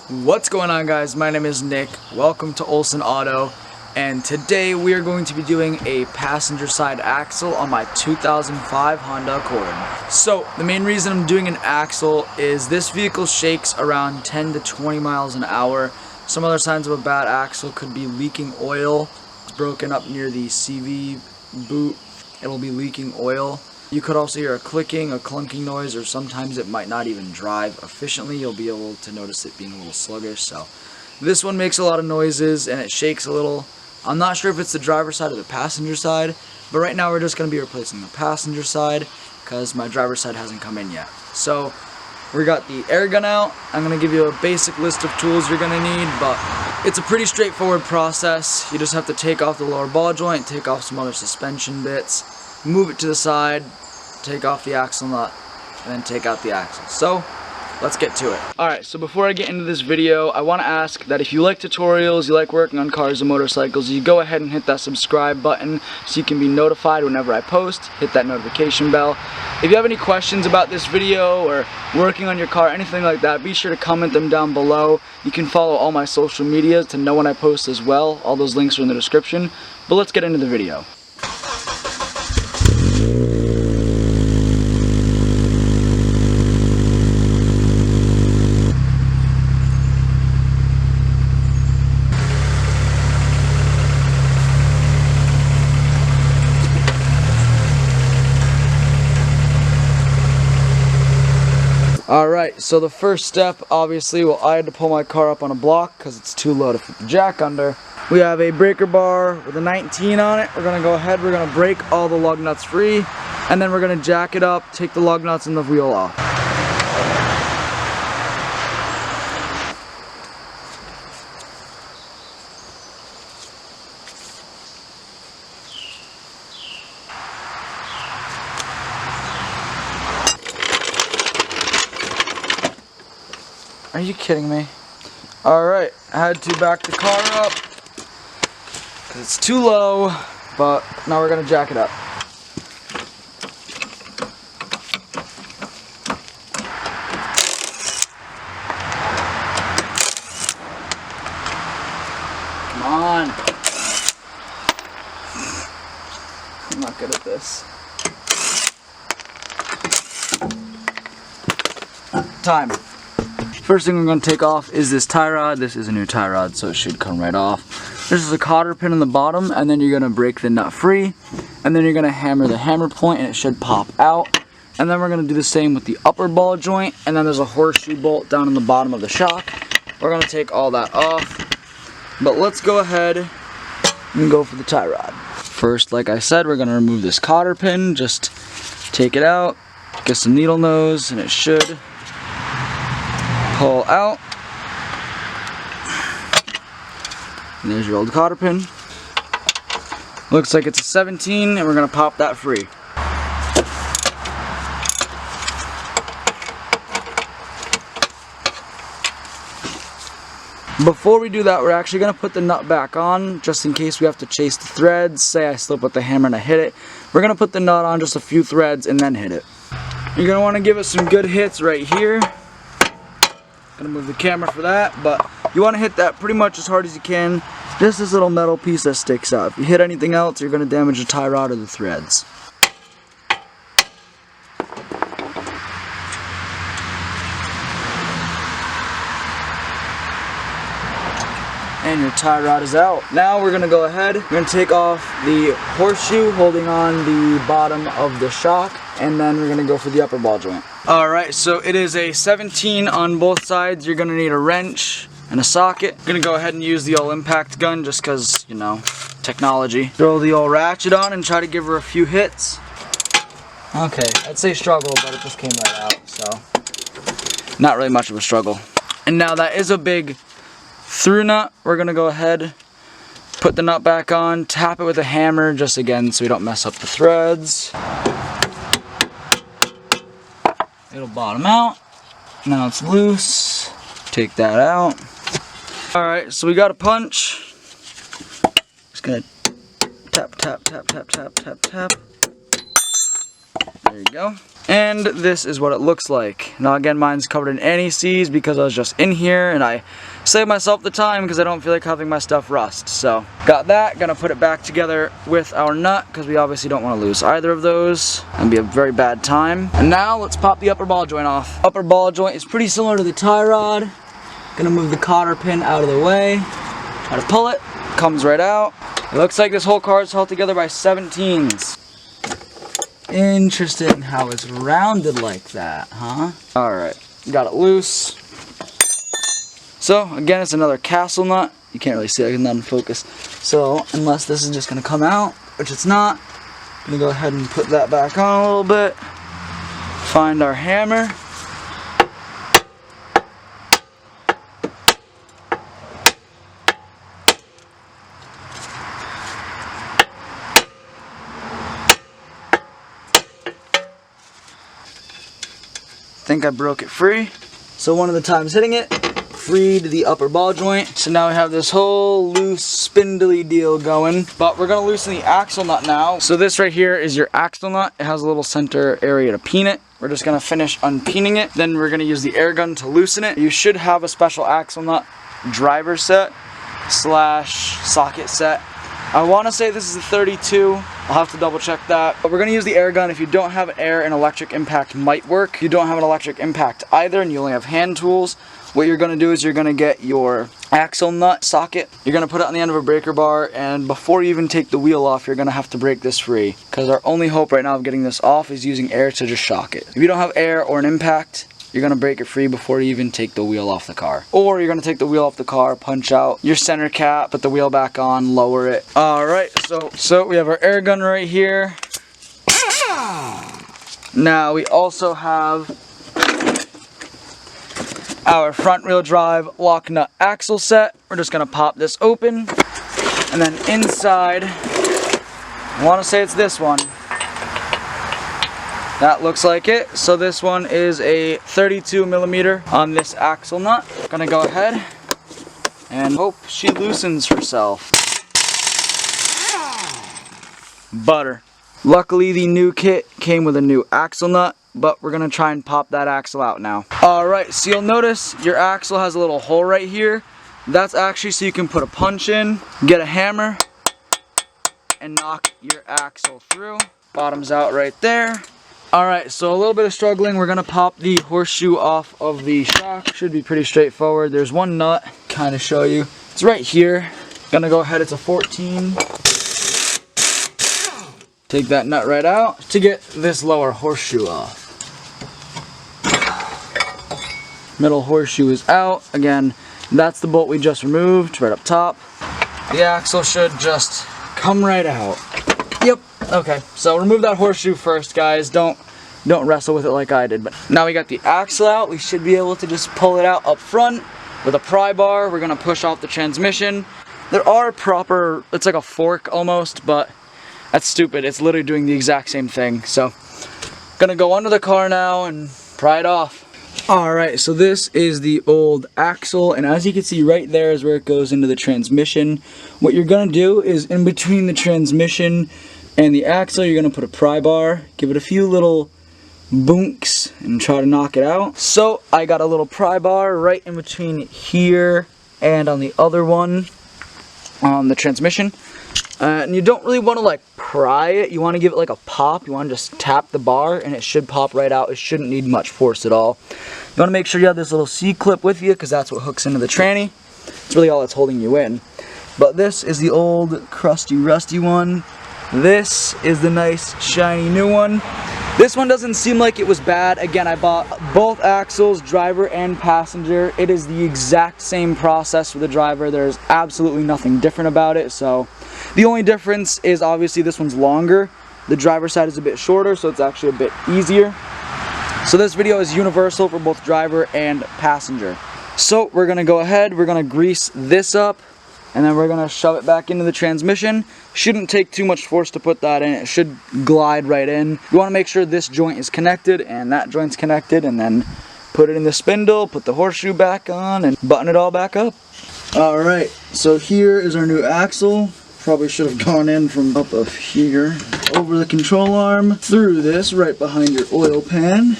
What's going on, guys? My name is Nick. Welcome to Olson Auto, and today we are going to be doing a passenger side axle on my 2005 Honda Accord. So the main reason I'm doing an axle is this vehicle shakes around 10 to 20 miles an hour. Some other signs of a bad axle could be leaking oil. It's broken up near the CV boot. It'll be leaking oil. You could also hear a clicking, a clunking noise, or sometimes it might not even drive efficiently. You'll be able to notice it being a little sluggish. So this one makes a lot of noises and it shakes a little. I'm not sure if it's the driver's side or the passenger side, but right now we're just going to be replacing the passenger side because my driver's side hasn't come in yet. So we got the air gun out. I'm going to give you a basic list of tools you're going to need, but it's a pretty straightforward process. You just have to take off the lower ball joint, take off some other suspension bits, move it to the side, take off the axle nut, and then take out the axle. So let's get to it. Alright, so before I get into this video, I want to ask that if you like tutorials, you like working on cars and motorcycles, you go ahead and hit that subscribe button so you can be notified whenever I post. Hit that notification bell. If you have any questions about this video or working on your car, anything like that, be sure to comment them down below. You can follow all my social media to know when I post as well. All those links are in the description. But let's get into the video. Alright, so the first step, obviously, well, I had to pull my car up on a block because it's too low to fit the jack under. We have a breaker bar with a 19 on it. We're going to go ahead, we're going to break all the lug nuts free, and then we're going to jack it up, take the lug nuts and the wheel off. Are you kidding me? Alright, I had to back the car up because it's too low, but now we're going to jack it up. Come on. I'm not good at this. Time. First thing we're going to take off is this tie rod. This is a new tie rod, so it should come right off. This is a cotter pin in the bottom, and then you're going to break the nut free, and then you're going to hammer the hammer point, and it should pop out. And then we're going to do the same with the upper ball joint, and then there's a horseshoe bolt down in the bottom of the shock. We're going to take all that off, but let's go ahead and go for the tie rod. First, like I said, we're going to remove this cotter pin. Just take it out, get some needle nose, and it should pull out. And there's your old cotter pin. Looks like it's a 17, and we're going to pop that free. Before we do that, we're actually going to put the nut back on, just in case we have to chase the threads. Say I slip with the hammer and I hit it. We're going to put the nut on just a few threads and then hit it. You're going to want to give it some good hits right here. Gonna move the camera for that, but you want to hit that pretty much as hard as you can. Just this little metal piece that sticks out. If you hit anything else, you're gonna damage the tie rod or the threads. And your tie rod is out. Now we're gonna go ahead. We're gonna take off the horseshoe holding on the bottom of the shock, and then we're gonna go for the upper ball joint. Alright, so it is a 17 on both sides. You're gonna need a wrench and a socket. I'm gonna go ahead and use the old impact gun just cause, you know, technology. Throw the old ratchet on and try to give her a few hits. Okay, I'd say struggle, but it just came right out, so not really much of a struggle. And now that is a big through nut. We're gonna go ahead, put the nut back on, tap it with a hammer, just again so we don't mess up the threads. It'll bottom out. Now it's loose. Take that out. Alright, so we got a punch. Just gonna tap, tap, tap, tap, tap, tap, tap. There you go. And this is what it looks like. Now again, mine's covered in anti-seize because I was just in here and I saved myself the time because I don't feel like having my stuff rust. So got that, gonna put it back together with our nut because we obviously don't want to lose either of those. That'd be a very bad time. And now let's pop the upper ball joint off. Upper ball joint is pretty similar to the tie rod. Gonna move the cotter pin out of the way. Try to pull it, comes right out. It looks like this whole car is held together by 17s. Interesting how it's rounded like that, huh? Alright, got it loose. So, again, it's another castle nut. You can't really see it, it's not in focus. So, unless this is just going to come out, which it's not, I'm going to go ahead and put that back on a little bit. Find our hammer. Think I broke it free. So one of the times hitting it, freed the upper ball joint. So now we have this whole loose spindly deal going. But we're gonna loosen the axle nut now. So this right here is your axle nut. It has a little center area to peen it. We're just gonna finish unpeening it. Then we're gonna use the air gun to loosen it. You should have a special axle nut driver set / socket set. I want to say this is a 32. I'll have to double check that. But we're going to use the air gun. If you don't have an air, an electric impact might work. If you don't have an electric impact either and you only have hand tools, what you're going to do is you're going to get your axle nut socket. You're going to put it on the end of a breaker bar, and before you even take the wheel off, you're going to have to break this free. Because our only hope right now of getting this off is using air to just shock it. If you don't have air or an impact, you're going to break it free before you even take the wheel off the car. Or you're going to take the wheel off the car, punch out your center cap, put the wheel back on, lower it. Alright, so we have our air gun right here. Now we also have our front wheel drive lock nut axle set. We're just going to pop this open. And then inside, I want to say it's this one. That looks like it. So this one is a 32mm on this axle nut. Gonna go ahead and hope she loosens herself. Butter. Luckily the new kit came with a new axle nut, but we're gonna try and pop that axle out now. Alright, so you'll notice your axle has a little hole right here. That's actually so you can put a punch in, get a hammer, and knock your axle through. Bottom's out right there. Alright, so a little bit of struggling. We're going to pop the horseshoe off of the shock. Should be pretty straightforward. There's one nut, kind of show you. It's right here. Gonna go ahead, it's a 14. Take that nut right out to get this lower horseshoe off. Middle horseshoe is out. Again, that's the bolt we just removed, right up top. The axle should just come right out. Yep. Okay, so remove that horseshoe first, guys. Don't wrestle with it like I did. But now we got the axle out. We should be able to just pull it out up front with a pry bar. We're gonna push off the transmission. There are proper, it's like a fork almost, but that's stupid. It's literally doing the exact same thing. So, gonna go under the car now and pry it off. Alright, so this is the old axle, and as you can see right there is where it goes into the transmission. What you're gonna do is in between the transmission and the axle, you're going to put a pry bar, give it a few little boonks, and try to knock it out. So I got a little pry bar right in between here and on the other one on the transmission. And you don't really want to like pry it, you want to give it like a pop. You want to just tap the bar and it should pop right out. It shouldn't need much force at all. You want to make sure you have this little C-clip with you because that's what hooks into the tranny. It's really all that's holding you in. But this is the old crusty rusty one. This is the nice shiny new one. This one doesn't seem like it was bad. Again, I bought both axles, driver and passenger. It is the exact same process for the driver. There's absolutely nothing different about it. So the only difference is obviously this one's longer. The driver side is a bit shorter, so it's actually a bit easier. So this video is universal for both driver and passenger. So we're gonna go ahead, we're gonna grease this up, and then we're going to shove it back into the transmission. Shouldn't take too much force to put that in. It should glide right in. You want to make sure this joint is connected and that joint's connected, and then put it in the spindle, put the horseshoe back on, and button it all back up. Alright, so here is our new axle. Probably should have gone in from up here. over the control arm, through this, right behind your oil pan.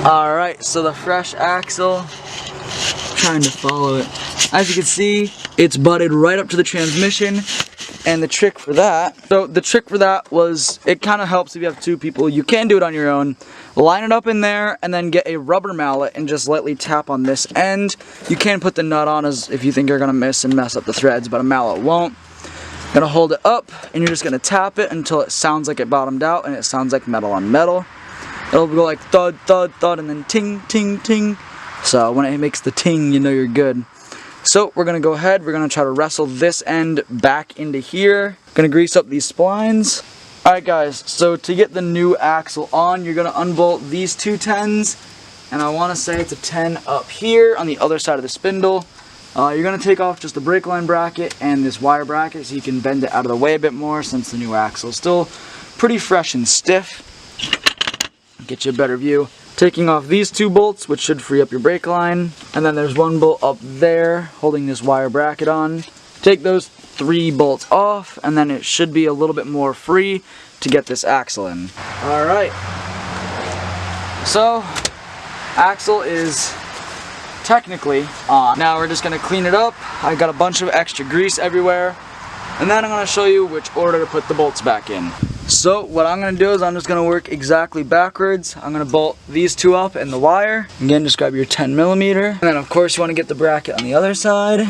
Alright, so the fresh axle, trying to follow it. As you can see, it's butted right up to the transmission. And the trick for that, was, it kind of helps if you have two people. You can do it on your own. Line it up in there and then get a rubber mallet and just lightly tap on this end. You can put the nut on as if you think you're going to miss and mess up the threads, but a mallet won't. Gonna hold it up and you're just gonna tap it until it sounds like it bottomed out and it sounds like metal on metal. It'll go like thud, thud, thud, and then ting, ting, ting. So when it makes the ting, you know you're good. So we're gonna go ahead, we're gonna try to wrestle this end back into here. Gonna grease up these splines. Alright guys, so to get the new axle on, you're gonna unbolt these two 10s. And I wanna say it's a 10 up here on the other side of the spindle. You're going to take off just the brake line bracket and this wire bracket so you can bend it out of the way a bit more since the new axle is still pretty fresh and stiff. Get you a better view. Taking off these two bolts, which should free up your brake line. And then there's one bolt up there holding this wire bracket on. Take those 3 bolts off and then it should be a little bit more free to get this axle in. Alright. So, axle is technically on. Now we're just going to clean it up. I got a bunch of extra grease everywhere. And then I'm going to show you which order to put the bolts back in. So what I'm going to do is I'm just going to work exactly backwards. I'm going to bolt these two up in the wire. Again, just grab your 10mm. And then of course you want to get the bracket on the other side.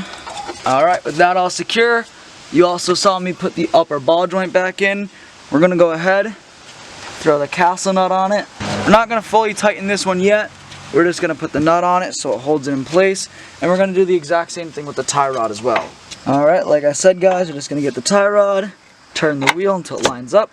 Alright, with that all secure, you also saw me put the upper ball joint back in. We're going to go ahead, throw the castle nut on it. We're not going to fully tighten this one yet. We're just going to put the nut on it so it holds it in place. And we're going to do the exact same thing with the tie rod as well. Alright, like I said guys, we're just going to get the tie rod, turn the wheel until it lines up.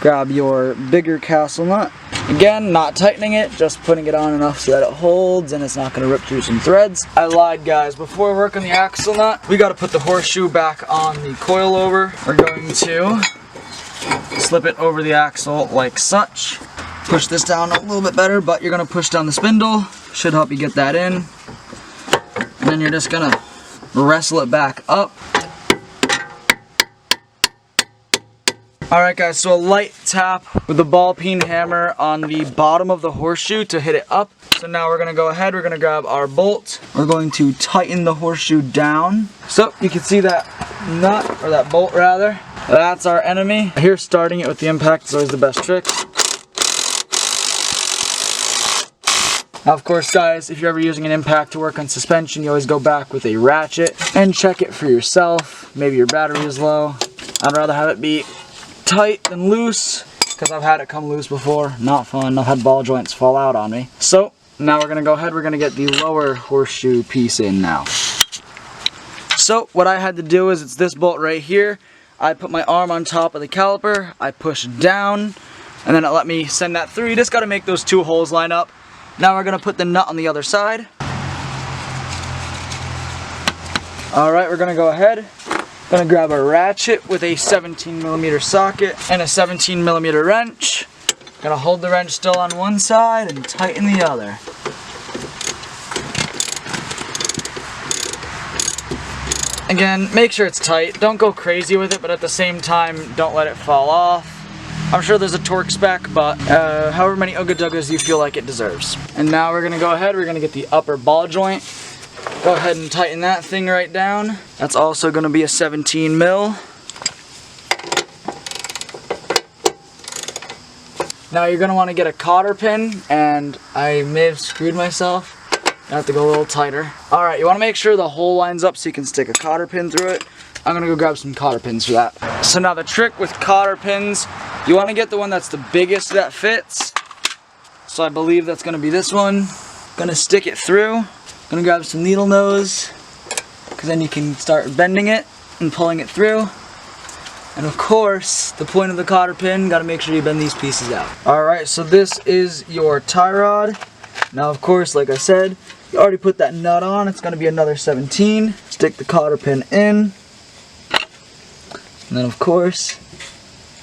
Grab your bigger castle nut. Again, not tightening it, just putting it on enough so that it holds and it's not going to rip through some threads. I lied guys, before working the axle nut, we got to put the horseshoe back on the coilover. We're going to slip it over the axle like such. Push this down a little bit better, but you're going to push down the spindle. Should help you get that in. And then you're just going to wrestle it back up. Alright guys, so a light tap with the ball peen hammer on the bottom of the horseshoe to hit it up. So now we're going to go ahead, we're going to grab our bolt. We're going to tighten the horseshoe down. So you can see that nut, or that bolt rather. That's our enemy. Here, starting it with the impact is always the best trick. Now of course guys, if you're ever using an impact to work on suspension, you always go back with a ratchet and check it for yourself. Maybe your battery is low. I'd rather have it be tight than loose, because I've had it come loose before. Not fun. I've had ball joints fall out on me. So now we're going to go ahead, we're going to get the lower horseshoe piece in now. So what I had to do is, it's this bolt right here. I put my arm on top of the caliper, I push down, and then it let me send that through. You just got to make those 2 holes line up. Now we're going to put the nut on the other side. Alright, we're going to go ahead. Going to grab a ratchet with a 17mm socket and a 17mm wrench. Going to hold the wrench still on one side and tighten the other. Again, make sure it's tight. Don't go crazy with it, but at the same time, don't let it fall off. I'm sure there's a torque spec, but however many Ooga Doogas you feel like it deserves. And now we're going to go ahead, we're going to get the upper ball joint. Go ahead and tighten that thing right down. That's also going to be a 17mm. Now you're going to want to get a cotter pin, and I may have screwed myself. I have to go a little tighter. Alright, you want to make sure the hole lines up so you can stick a cotter pin through it. I'm going to go grab some cotter pins for that. So now the trick with cotter pins, you want to get the one that's the biggest that fits. So I believe that's going to be this one. Going to stick it through. Going to grab some needle nose, because then you can start bending it and pulling it through. And of course, the point of the cotter pin, got to make sure you bend these pieces out. Alright, so this is your tie rod. Now of course, like I said, you already put that nut on. It's going to be another 17. Stick the cotter pin in. And then of course,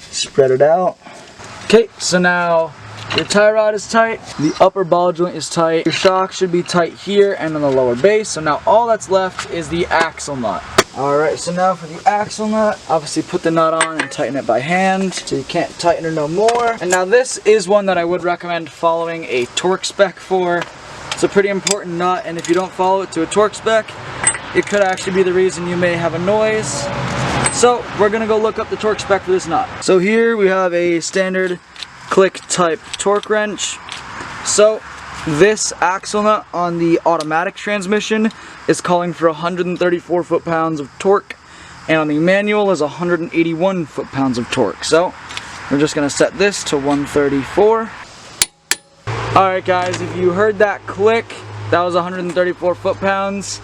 spread it out. Okay, so now your tie rod is tight, the upper ball joint is tight, your shock should be tight here and on the lower base. So now all that's left is the axle nut. Alright, so now for the axle nut, obviously put the nut on and tighten it by hand, so you can't tighten it no more. And now this is one that I would recommend following a torque spec for. It's a pretty important nut, and if you don't follow it to a torque spec, it could actually be the reason you may have a noise. So we're gonna go look up the torque spec for this nut. So here we have a standard click type torque wrench. So this axle nut on the automatic transmission is calling for 134 foot-pounds of torque, and on the manual is 181 foot-pounds of torque. So we're just gonna set this to 134. Alright guys, if you heard that click, that was 134 foot-pounds.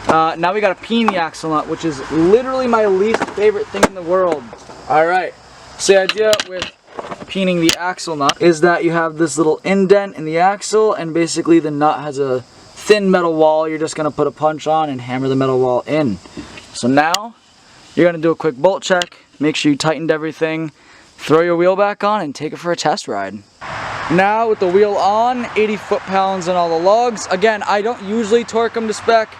Now we gotta peen the axle nut, which is literally my least favorite thing in the world. Alright, so the idea with peening the axle nut is that you have this little indent in the axle, and basically the nut has a thin metal wall. You're just gonna put a punch on and hammer the metal wall in. So now you're gonna do a quick bolt check, make sure you tightened everything, throw your wheel back on, and take it for a test ride. Now with the wheel on, 80 foot-pounds on all the lugs. Again, I don't usually torque them to spec,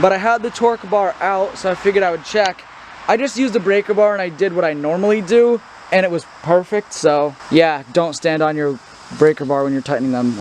but I had the torque bar out, so I figured I would check. I just used the breaker bar and I did what I normally do, and it was perfect. So yeah, don't stand on your breaker bar when you're tightening them.